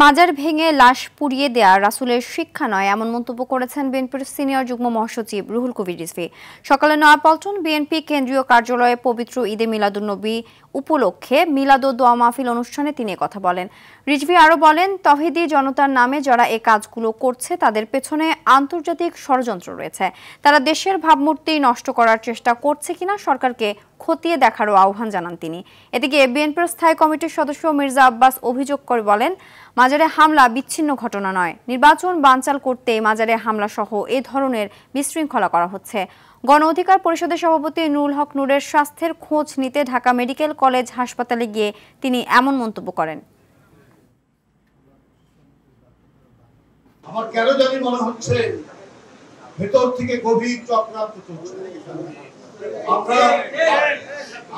মাজার ভেঙে লাশ পুড়িয়ে দেয়া রাসূলের শিক্ষা নয়, এমন মন্তব্য করেছেন বিএনপির সিনিয়র যুগ্ম মহাসচিব রুহুল কবির রিজভী। সকালে নয়াপল্টন বিএনপি কেন্দ্রীয় কার্যালয়ে পবিত্র ঈদে মিলাদুন্নবী উপলক্ষে মিলাদ ও দোয়া মাহফিল অনুষ্ঠানে তিনি কথা বলেন। রিজভী আরও বলেন, তৌহিদি জনতার নামে যারা এ কাজগুলো করছে তাদের পেছনে আন্তর্জাতিক ষড়যন্ত্র রয়েছে। তারা দেশের ভাবমূর্তি নষ্ট করার চেষ্টা করছে কিনা সরকারকে খতিয়ে দেখারও আহ্বান জানান তিনি। এদিকে বিএনপির স্থায়ী কমিটির সদস্য মির্জা আব্বাস অভিযোগ করে বলেন, মাজারে হামলা বিচ্ছিন্ন ঘটনা নয়, নির্বাচন বানচাল করতে মাজারে হামলা সহ এ ধরনের বিশৃঙ্খলা করা হচ্ছে। গণ অধিকার পরিষদের সভাপতি নুরুল হক নূরের স্বাস্থ্যের খোঁজ নিতে ঢাকা মেডিকেল কলেজ হাসপাতালে গিয়ে তিনি এমন মন্তব্য করেন। আমার কেন জানি মনে হচ্ছে ভেতর থেকে গভীর চক্রান্ত চলছে। আমরা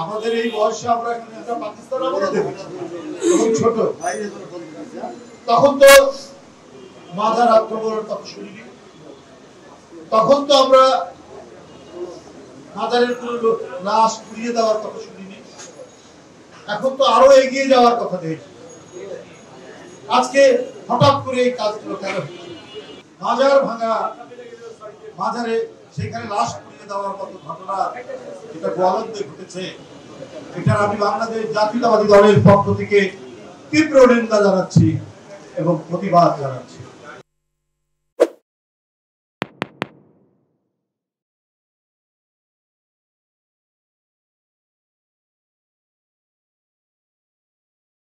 আমাদের এই বয়সে আমরা পাকিস্তান আমলে দেখেছি, ছোট তখন তো মাজার আক্রমণের কথা শুনিনি, তখন তো আমরা মাজারের কোন লাশ পুড়িয়ে দেওয়ার কথা শুনিনি। এখন তো আরো এগিয়ে যাওয়ার কথা দেখছি। আজকে হঠাৎ করে এই কাজগুলো কেন হচ্ছে? মাজার ভাঙা, মাজারে সেখানে লাশ পুড়িয়ে দেওয়ার মতো ঘটনা যেটা গোয়ালন্দে ঘটেছে, এটার আমি বাংলাদেশ জাতীয়তাবাদী দলের পক্ষ থেকে তীব্র নিন্দা জানাচ্ছি এবং প্রতিবাদ জানাচ্ছি।